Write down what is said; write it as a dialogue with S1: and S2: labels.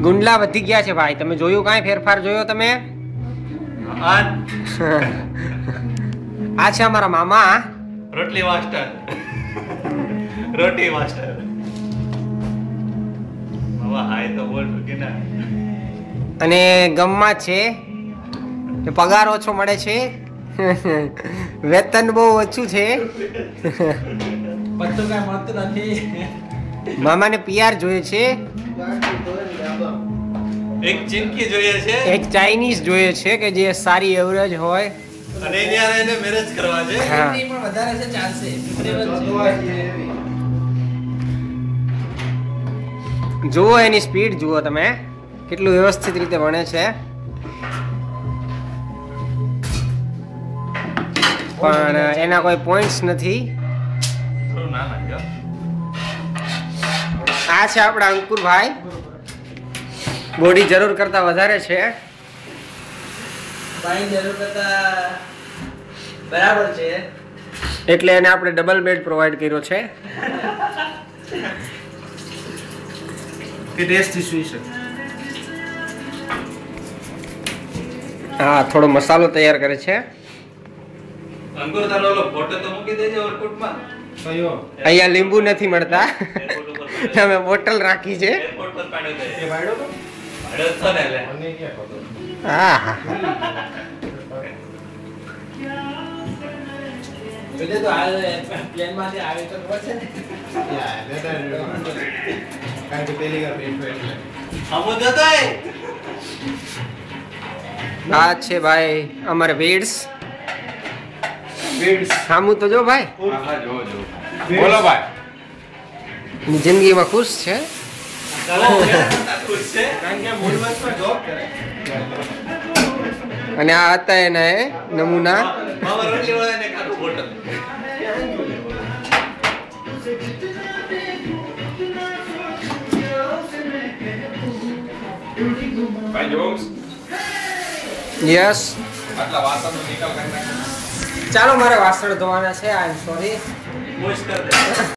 S1: ગુંડલા વધી ગયા છે ભાઈ. તમે જોયું કાંઈ ફેરફાર જોયો તમે? આ છે અમારા મામા
S2: રોટલી માસ્ટર. રોટી માસ્ટર. મામા હાય તો બોલ કે ના.
S1: અને ગમમાં છે પગાર ઓછો મળે છે. વેતન બહુ ઓછું છે.
S3: બધું કાંઈ મળતું નથી.
S1: મામાને પીઆર જોઈએ છે,
S2: એક ચીમકી જોઈએ છે,
S1: એક ચાઇનીઝ જોઈએ છે કે જે સારી એવરેજ હોય,
S2: અને એની હારે એને મેરેજ કરવા છે.
S1: હા.
S3: એ પણ વધારે છે, ચાલશે.
S1: જુઓ એની સ્પીડ જુઓ તમે, કેટલું વ્યવસ્થિત રીતે ભણે છે. પણ એના કોઈ પોઈન્ટ્સ નથી.
S2: થોડું ના નાખજો.
S1: આ છે આપણા અંકુરભાઈ, બોડી જરૂર કરતા વધારે છે.
S3: પાણી જરૂર કરતા બરાબર છે.
S1: એટલે એને આપણે ડબલ બેડ પ્રોવાઈડ કર્યો છે.
S2: કે ટેસ્ટી સ્વીટ.
S1: હા, થોડો મસાલો તૈયાર કરે છે.
S2: અંકુર તારો ઓલો ફોટો તો મૂકી દેજો એરપોર્ટમાં. કયો?
S1: અહીંયા લીંબુ નથી મળતા.
S2: એરપોર્ટ ઉપર
S1: તમે બોટલ રાખી છે.
S2: એરપોર્ટ પર પાડ્યો તો એ પાડ્યો તો? પાડ્યો તો ને એટલે. મને ક્યાં ખબર.
S1: હા હા.
S3: એટલે તો આ પ્લેનમાંથી આવે તો ખબર છે ને.
S4: કારણ કે પહેલી વાર બેઠો એટલે
S2: આમો જતાય.
S1: આ છે ભાઈ અમારે વેડ્સ. સામું તો જો ભાઈ,
S4: હા જો બોલો ભાઈ.
S1: જિંદગીમાં ખુશ છે.
S2: ખુશ છે.
S4: કારણ કે મૂળ વર્ષમાં જોબ કરે.
S1: અને આ હતા એના એ નમૂના.
S2: મામા રોટલી વાળાને કાઢું બોટલ.
S4: ભાઈ જોમ્સ
S1: યસ.
S4: આટલા વાસણનો નિકાલ કરી નાખો.
S1: ચાલો, મારે વાસણ ધોવાના છે. આઈ એમ સોરી.
S2: મોજ કર દે.